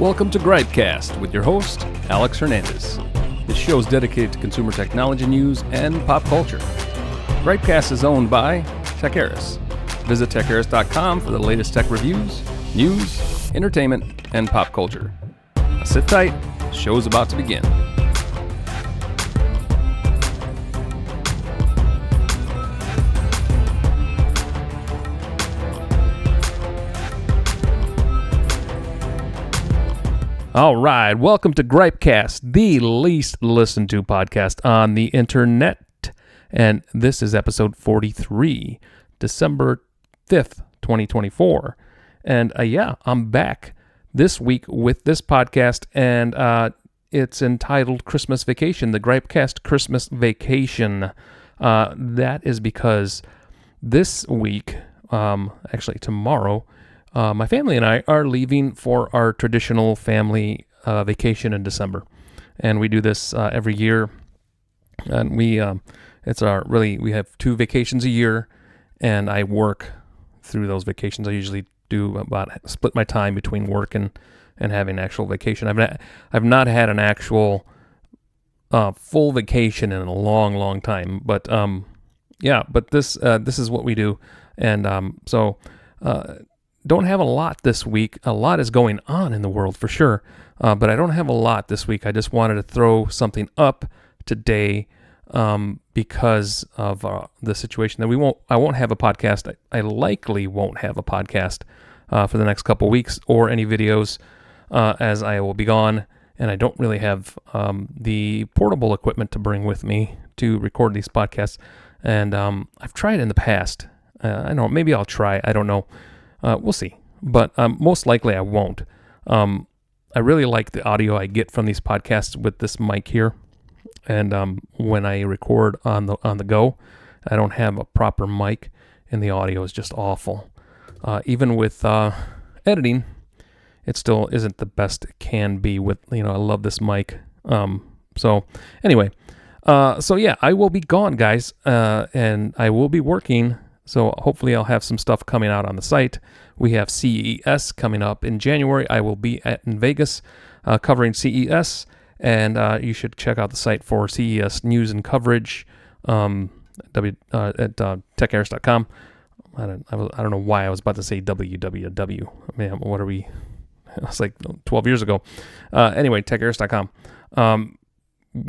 Welcome to GripeCast with your host, Alex Hernandez. This show is dedicated to consumer technology news and pop culture. GripeCast is owned by Techaeris. Visit Techaeris.com for the latest tech reviews, news, entertainment, and pop culture. Now sit tight, the show's about to begin. All right, welcome to GripeCast, the least listened to podcast on the internet. And this is episode 43, December 5th, 2024. And I'm back this week with this podcast, and it's entitled Christmas Vacation, the GripeCast Christmas Vacation. That is because this week, actually tomorrow, my family and I are leaving for our traditional family vacation in December, and we do this every year. And we have 2 vacations a year, and I work through those vacations. I usually do split my time between work and having actual vacation. I've not had an actual full vacation in a long time, but this is what we do, and don't have a lot this week. A lot is going on in the world for sure, but I don't have a lot this week. I just wanted to throw something up today because of the situation that I won't have a podcast. I likely won't have a podcast for the next couple weeks or any videos as I will be gone, and I don't really have the portable equipment to bring with me to record these podcasts. And I've tried in the past. I know maybe I'll try. I don't know. We'll see, but most likely I won't. I really like the audio I get from these podcasts with this mic here, and when I record on the go, I don't have a proper mic, and the audio is just awful. Even with editing, it still isn't the best it can be. I love this mic. So anyway, I will be gone, guys, and I will be working. So hopefully I'll have some stuff coming out on the site. We have CES coming up in January. I will be in Vegas covering CES, and you should check out the site for CES news and coverage at Techaeris.com. I don't know why I was about to say www. I mean, what are we? It was like 12 years ago. Anyway, Techaeris.com.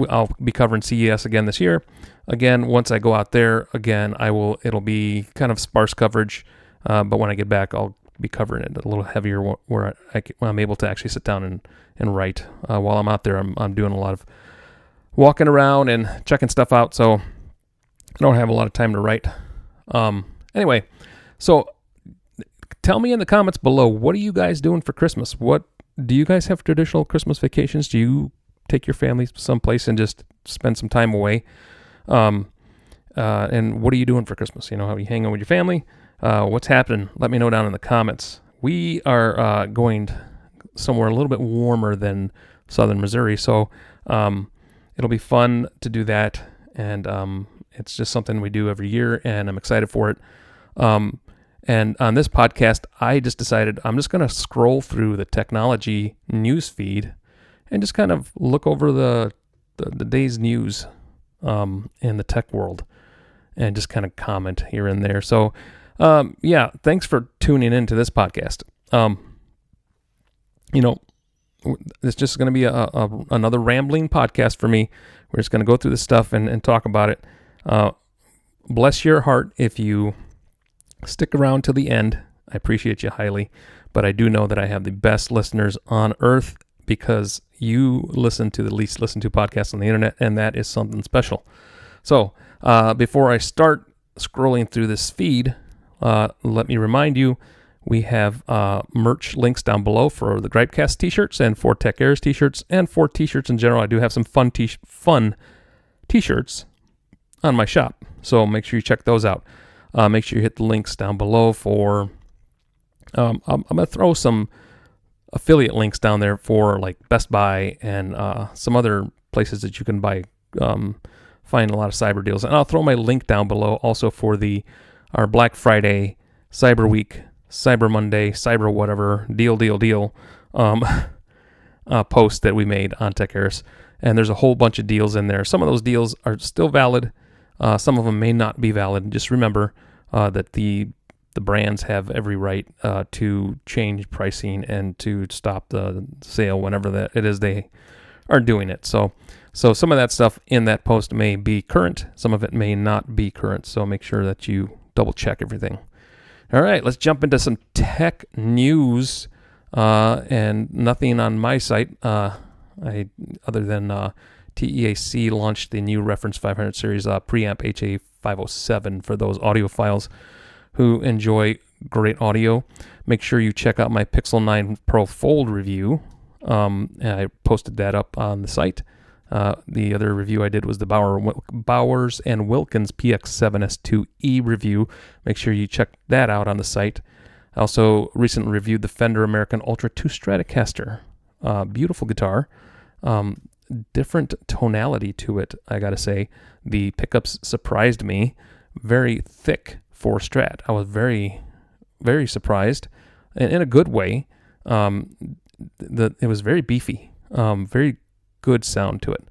I'll be covering CES again this year. Again, once I go out there, it'll be kind of sparse coverage, but when I get back, I'll be covering it a little heavier where I'm able to actually sit down and write. While I'm out there, I'm doing a lot of walking around and checking stuff out, so I don't have a lot of time to write. Anyway, so tell me in the comments below, what are you guys doing for Christmas? What do you guys have traditional Christmas vacations? Do you take your family someplace and just spend some time away? And what are you doing for Christmas? How are you hanging with your family? What's happening? Let me know down in the comments. We are going somewhere a little bit warmer than southern Missouri, so it'll be fun to do that, and it's just something we do every year, and I'm excited for it. And on this podcast, I just decided I'm just going to scroll through the technology news feed and just kind of look over the day's news in the tech world and just kind of comment here and there. So, thanks for tuning in to this podcast. It's just going to be another rambling podcast for me. We're just going to go through this stuff and talk about it. Bless your heart if you stick around till the end. I appreciate you highly, but I do know that I have the best listeners on earth, because you listen to the least listened to podcast on the internet, and that is something special. So before I start scrolling through this feed, let me remind you, we have merch links down below for the GripeCast t-shirts and for Techaeris t-shirts and for t-shirts in general. I do have some fun t-shirts on my shop, so make sure you check those out. Make sure you hit the links down below for, I'm going to throw some affiliate links down there for like Best Buy and some other places that you can buy, find a lot of cyber deals. And I'll throw my link down below also for our Black Friday, Cyber Week, Cyber Monday, Cyber whatever, deal. post that we made on Techaeris, and there's a whole bunch of deals in there. Some of those deals are still valid. Some of them may not be valid. Just remember that the brands have every right to change pricing and to stop the sale whenever that it is they are doing it. So some of that stuff in that post may be current. Some of it may not be current. So make sure that you double check everything. All right, let's jump into some tech news. And nothing on my site other than TEAC launched the new Reference 500 series preamp HA507 for those audiophiles who enjoy great audio. Make sure you check out my Pixel 9 Pro Fold review. And I posted that up on the site. The other review I did was the Bowers and Wilkins PX7S2E review. Make sure you check that out on the site. I also recently reviewed the Fender American Ultra 2 Stratocaster. Beautiful guitar. Different tonality to it, I gotta say. The pickups surprised me. Very thick for Strat. I was very, very surprised, and in a good way. It was very beefy. Very good sound to it.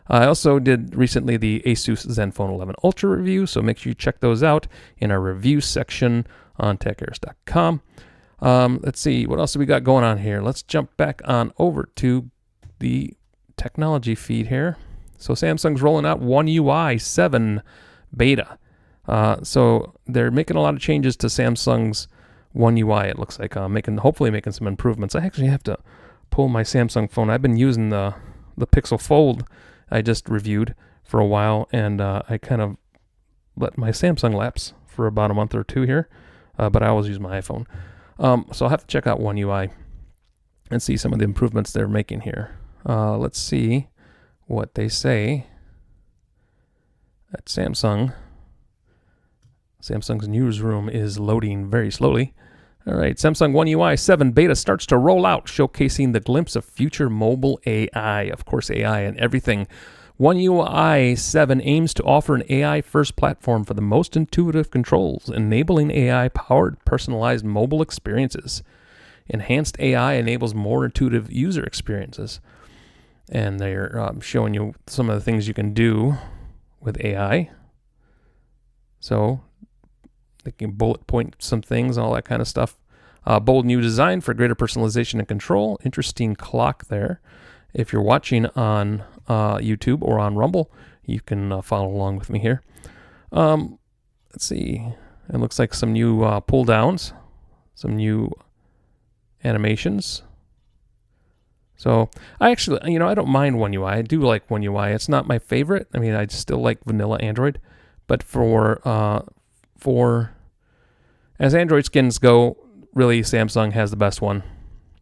I also did recently the Asus Zenfone 11 Ultra review, so make sure you check those out in our review section on Techaeris.com. Let's see, what else have we got going on here? Let's jump back on over to the technology feed here. So Samsung's rolling out One UI 7 beta. So they're making a lot of changes to Samsung's One UI, it looks like. Hopefully making some improvements. I actually have to pull my Samsung phone. I've been using the Pixel Fold I just reviewed for a while, and I kind of let my Samsung lapse for about a month or two here, but I always use my iPhone. So I'll have to check out One UI and see some of the improvements they're making here. Let's see what they say at Samsung. Samsung's newsroom is loading very slowly. All right, Samsung One UI 7 beta starts to roll out, showcasing the glimpse of future mobile AI. Of course, AI and everything. One UI 7 aims to offer an AI-first platform for the most intuitive controls, enabling AI-powered personalized mobile experiences. Enhanced AI enables more intuitive user experiences. And they're showing you some of the things you can do with AI. So they can bullet point some things and all that kind of stuff. Bold new design for greater personalization and control. Interesting clock there. If you're watching on YouTube or on Rumble, you can follow along with me here. Let's see. It looks like some new pull downs, some new animations. So I actually, I don't mind One UI. I do like One UI. It's not my favorite. I mean, I still like vanilla Android, but for as Android skins go, really Samsung has the best one.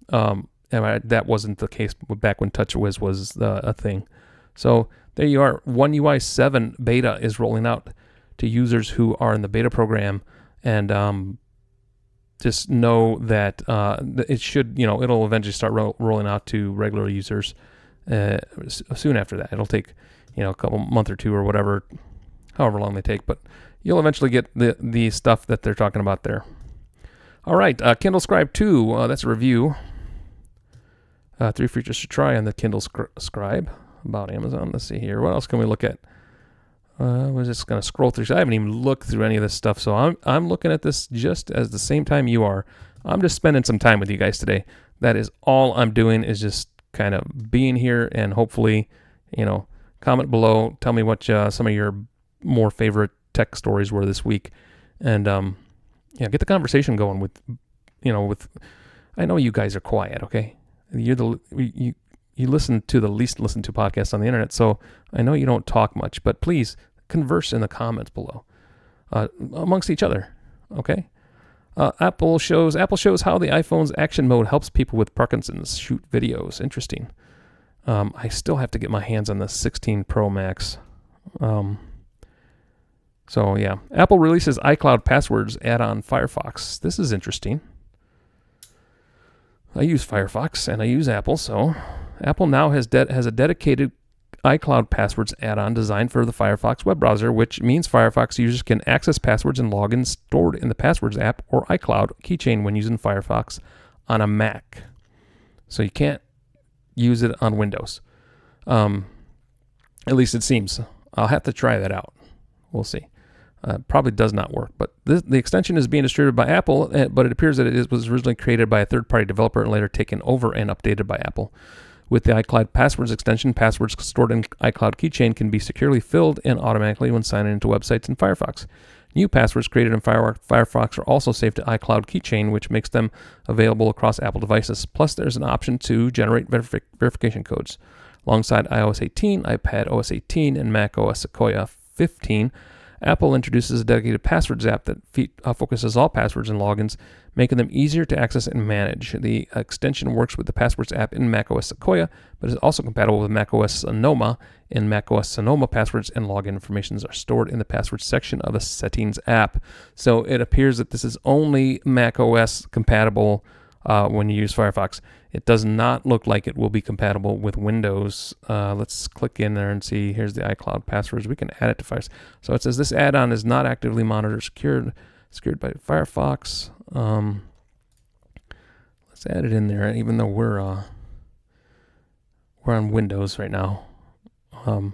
And that wasn't the case back when TouchWiz was a thing. So there you are. One UI 7 beta is rolling out to users who are in the beta program, and just know that it should, it'll eventually start rolling out to regular users soon after that. It'll take, a couple month or two or whatever, however long they take, but you'll eventually get the stuff that they're talking about there. All right, Kindle Scribe 2, that's a review. 3 features to try on the Kindle Scribe about Amazon. Let's see here. What else can we look at? We're just going to scroll through. So I haven't even looked through any of this stuff, so I'm looking at this just as the same time you are. I'm just spending some time with you guys today. That is all I'm doing, is just kind of being here, and hopefully, comment below. Tell me what some of your more favorite tech stories were this week, and get the conversation going with I know you guys are quiet, okay? You listen to the least listened to podcast on the internet, so I know you don't talk much, but please converse in the comments below amongst each other, okay? Apple shows how the iPhone's action mode helps people with Parkinson's shoot videos. Interesting. I still have to get my hands on the 16 Pro Max. So yeah, Apple releases iCloud passwords add-on Firefox. This is interesting. I use Firefox and I use Apple, so Apple now has a dedicated iCloud passwords add-on designed for the Firefox web browser, which means Firefox users can access passwords and logins stored in the Passwords app or iCloud keychain when using Firefox on a Mac. So you can't use it on Windows. At least it seems. I'll have to try that out. We'll see. Probably does not work, but the extension is being distributed by Apple, but it appears that it was originally created by a third-party developer and later taken over and updated by Apple. With the iCloud Passwords extension, passwords stored in iCloud Keychain can be securely filled and automatically when signing into websites in Firefox. New passwords created in Firefox are also saved to iCloud Keychain, which makes them available across Apple devices. Plus, there's an option to generate verification codes. Alongside iOS 18, iPad OS 18, and Mac OS Sequoia 15, Apple introduces a dedicated passwords app that focuses all passwords and logins, making them easier to access and manage. The extension works with the passwords app in macOS Sequoia, but is also compatible with macOS Sonoma. In macOS Sonoma, passwords and login information are stored in the passwords section of the settings app. So it appears that this is only macOS compatible when you use Firefox. It does not look like it will be compatible with Windows. Let's click in there and see. Here's the iCloud passwords. We can add it to Firefox. So it says this add-on is not actively monitored, secured by Firefox. Let's add it in there, even though we're on Windows right now. Okay,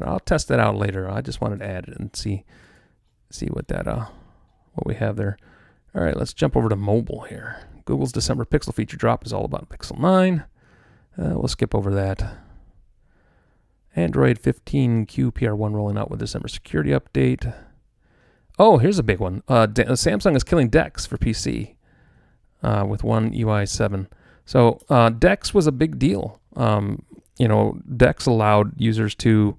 I'll test that out later. I just wanted to add it and see what we have there. All right, let's jump over to mobile here. Google's December Pixel feature drop is all about Pixel 9. We'll skip over that. Android 15 QPR1 rolling out with December security update. Oh, here's a big one. Samsung is killing DeX for PC with One UI 7. So DeX was a big deal. DeX allowed users to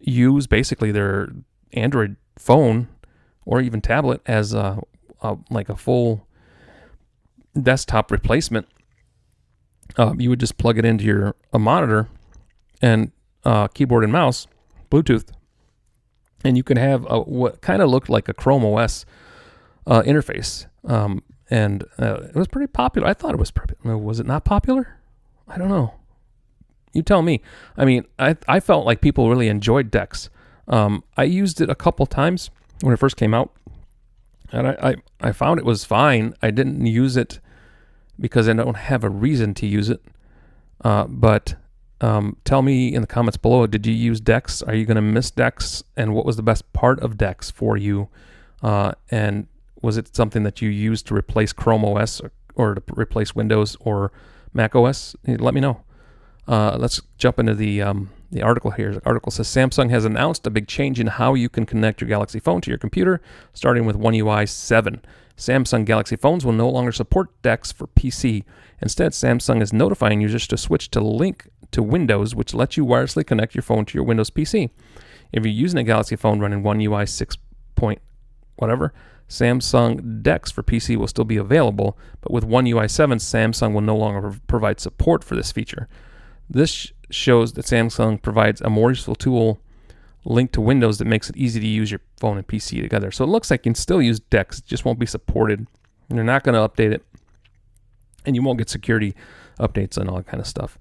use basically their Android phone or even tablet as like a full desktop replacement. You would just plug it into a monitor and keyboard and mouse, Bluetooth, and you can have what kind of looked like a Chrome OS interface. And it was pretty popular. I thought it was popular. Was it not popular? I don't know. You tell me. I mean, I felt like people really enjoyed DeX. I used it a couple times when it first came out, and I found it was fine. I didn't use it because I don't have a reason to use it. But tell me in the comments below, did you use DeX? Are you going to miss DeX? And what was the best part of DeX for you? And was it something that you used to replace Chrome OS or to replace Windows or Mac OS? Let me know. Let's jump into the article here. The article says Samsung has announced a big change in how you can connect your Galaxy phone to your computer, starting with One UI 7. Samsung Galaxy phones will no longer support DeX for PC. Instead, Samsung is notifying users to switch to Link to Windows, which lets you wirelessly connect your phone to your Windows PC. If you're using a Galaxy phone running One UI 6 point whatever, Samsung DeX for PC will still be available, but with One UI 7, Samsung will no longer provide support for this feature. This shows that Samsung provides a more useful tool linked to Windows that makes it easy to use your phone and PC together. So it looks like you can still use DeX, it just won't be supported. And they're not going to update it, and you won't get security updates and all that kind of stuff.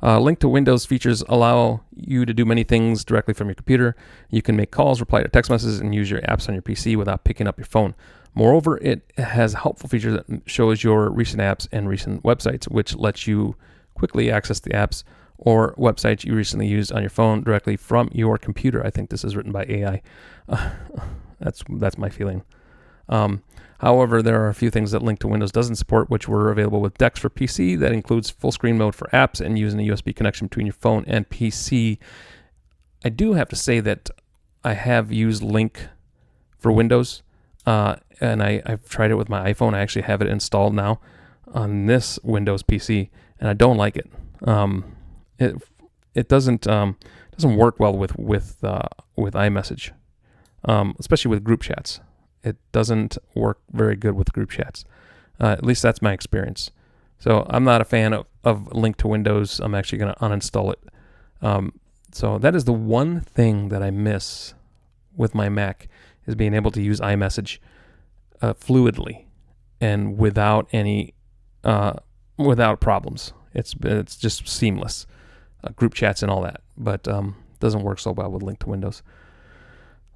Link to Windows features allow you to do many things directly from your computer. You can make calls, reply to text messages, and use your apps on your PC without picking up your phone. Moreover, it has helpful features that shows your recent apps and recent websites, which lets you quickly access the apps or websites you recently used on your phone directly from your computer. I think this is written by AI. That's my feeling. However, there are a few things that Link to Windows doesn't support, which were available with DeX for PC. That includes full screen mode for apps and using a USB connection between your phone and PC. I do have to say that I have used Link for Windows, and I've tried it with my iPhone. I actually have it installed now on this Windows PC, and I don't like it. It doesn't work well with iMessage, especially with group chats. It doesn't work very good with group chats. At least that's my experience. So I'm not a fan of Link to Windows. I'm actually going to uninstall it. So that is the one thing that I miss with my Mac, is being able to use iMessage fluidly and without problems. It's just seamless, group chats and all that. But doesn't work so well with Link to Windows.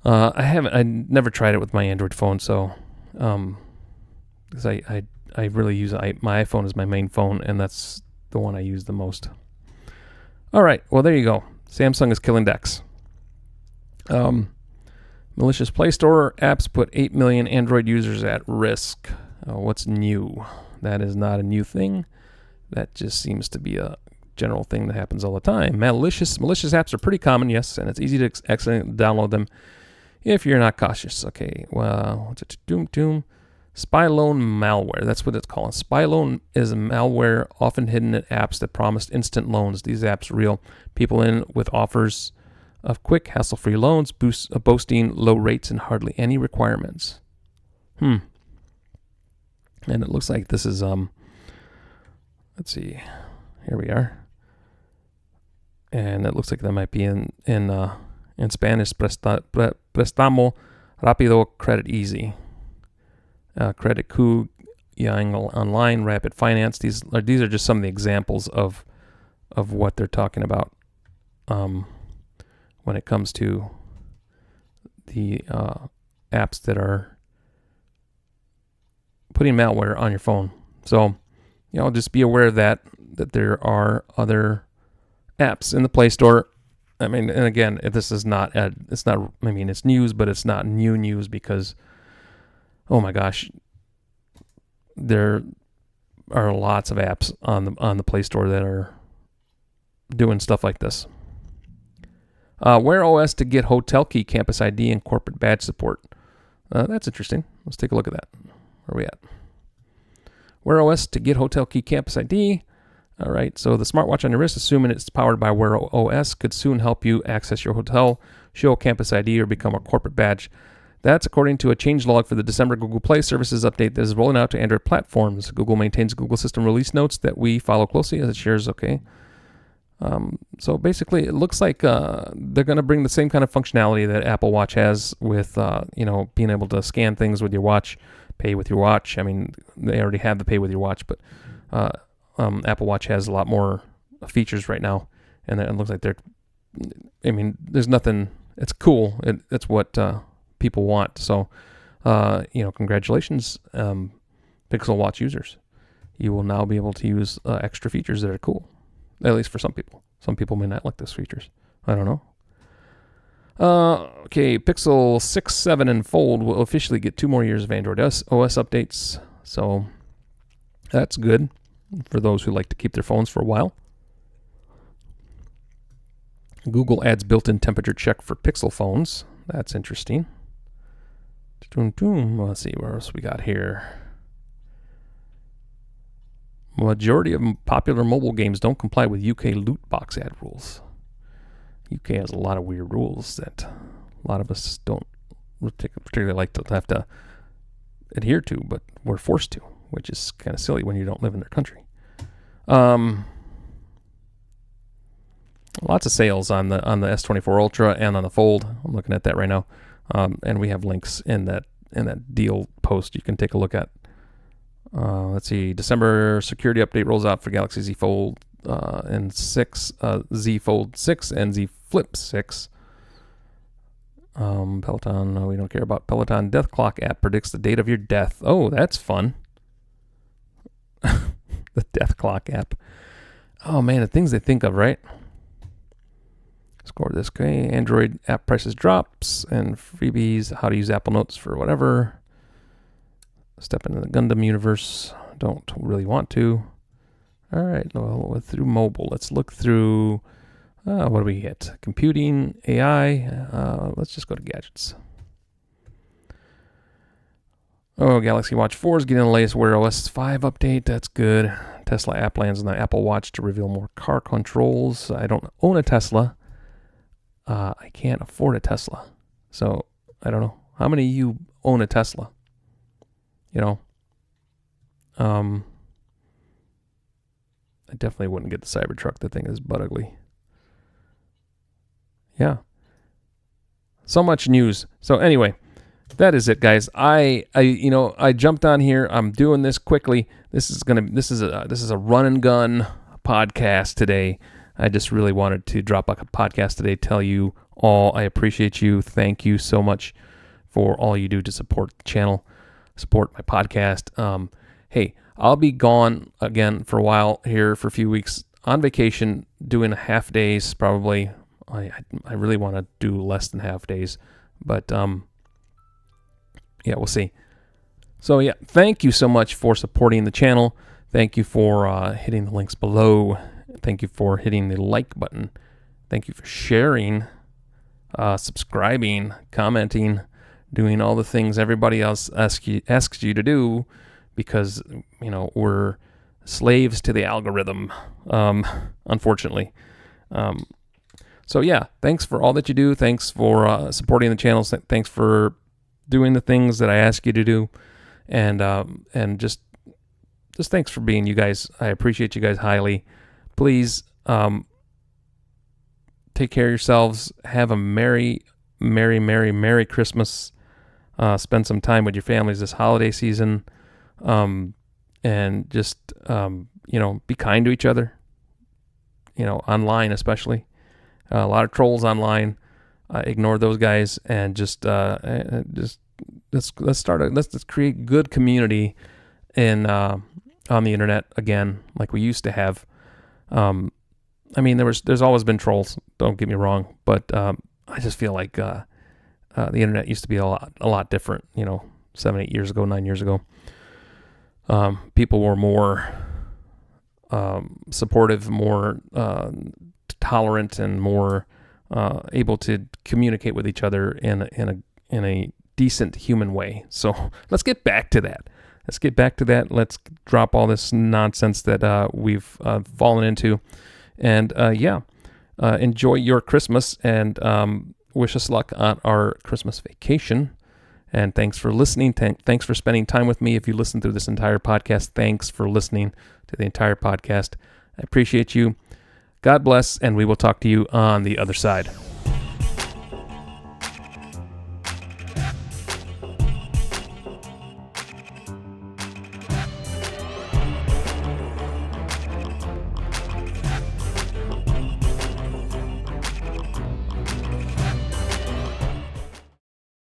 I never tried it with my Android phone, so because I I really use my iPhone as my main phone, and that's the one I use the most. All right, well, there you go. Samsung is killing DeX. Malicious Play Store apps put 8 million Android users at risk. What's new? That is not a new thing. That just seems to be a general thing that happens all the time. Malicious apps are pretty common, yes, and it's easy to accidentally download them if you're not cautious. Okay, well, what's it? Doom. Spy loan malware. That's what it's called. Spy loan is a malware often hidden in apps that promised instant loans. These apps reel people in with offers of quick, hassle-free loans, boasting low rates and hardly any requirements. And it looks like this is let's see. Here we are. And it looks like that might be in Spanish. Préstamo rápido, credit easy. Credit Q, Yang Online, Rapid Finance. These are just some of the examples of what they're talking about when it comes to the apps that are putting malware on your phone. So, just be aware of that there are other apps in the Play Store. I mean, and again, this is it's news, but it's not new news because, oh my gosh, there are lots of apps on the Play Store that are doing stuff like this. Wear OS to get hotel key, campus ID, and corporate badge support. That's interesting. Let's take a look at that. Where are we at? Wear OS to get hotel key, campus ID. All right, so the smartwatch on your wrist, assuming it's powered by Wear OS, could soon help you access your hotel, show a campus ID, or become a corporate badge. That's according to a changelog for the December Google Play Services update that is rolling out to Android platforms. Google maintains Google system release notes that we follow closely as it shares. Okay. So basically, it looks like they're going to bring the same kind of functionality that Apple Watch has with, being able to scan things with your watch, pay with your watch. I mean, they already have the pay with your watch, but Apple Watch has a lot more features right now, and it looks like there's nothing. It's cool. It's what people want. So, congratulations, Pixel Watch users. You will now be able to use extra features that are cool. At least for some people. Some people may not like those features. I don't know. Okay, Pixel 6, 7, and Fold will officially get 2 more years of Android OS updates. So that's good for those who like to keep their phones for a while. Google adds built-in temperature check for Pixel phones. That's interesting. Let's see, what else we got here. Majority of popular mobile games don't comply with UK loot box ad rules. UK has a lot of weird rules that a lot of us don't particularly like to have to adhere to, but we're forced to, which is kind of silly when you don't live in their country. Lots of sales on the S24 Ultra and on the Fold. I'm looking at that right now, and we have links in that deal post you can take a look at. Let's see. December security update rolls out for Galaxy Z Fold and 6, Z Fold 6, and Z Flip 6. Peloton. No, we don't care about Peloton. Death Clock app predicts the date of your death. Oh, that's fun. The Death Clock app. Oh man, the things they think of, right? Score this. Okay. Android app prices drops and freebies. How to use Apple Notes for whatever. Step into the Gundam universe. Don't really want to. All right. Well, through mobile. Let's look through. What do we hit? Computing, AI. Let's just go to gadgets. Oh, Galaxy Watch 4 is getting the latest Wear OS 5 update. That's good. Tesla app lands on the Apple Watch to reveal more car controls. I don't own a Tesla. I can't afford a Tesla. So, I don't know. How many of you own a Tesla? I definitely wouldn't get the Cybertruck. The thing is butt ugly. Yeah. So much news. So anyway, that is it, guys. I jumped on here. I'm doing this quickly. This is a run and gun podcast today. I just really wanted to drop a podcast today. Tell you all I appreciate you. Thank you so much for all you do to support the channel, support my podcast. hey, I'll be gone again for a while here for a few weeks on vacation, doing half days probably. I really want to do less than half days, but yeah, we'll see. So yeah, thank you so much for supporting the channel. Thank you for hitting the links below. Thank you for hitting the like button. Thank you for sharing, subscribing, commenting, doing all the things everybody else asks you to do, because we're slaves to the algorithm, unfortunately. So yeah, thanks for all that you do. Thanks for supporting the channel. Thanks for doing the things that I ask you to do, and just thanks for being you guys. I appreciate you guys highly. Please take care of yourselves. Have a merry Christmas. Spend some time with your families this holiday season, and just be kind to each other. Online especially. A lot of trolls online. Ignore those guys, and let's create good community on the internet again, like we used to have. There's always been trolls. Don't get me wrong, but I just feel like the internet used to be a lot different. 7, 8 years ago, 9 years ago. People were more supportive, more tolerant, and more able to communicate with each other in a decent human way. So let's get back to that. Let's drop all this nonsense that we've fallen into, and enjoy your Christmas, and wish us luck on our Christmas vacation. And thanks for listening. Thanks for spending time with me. If you listened through this entire podcast, thanks for listening to the entire podcast. I appreciate you. God bless, and we will talk to you on the other side.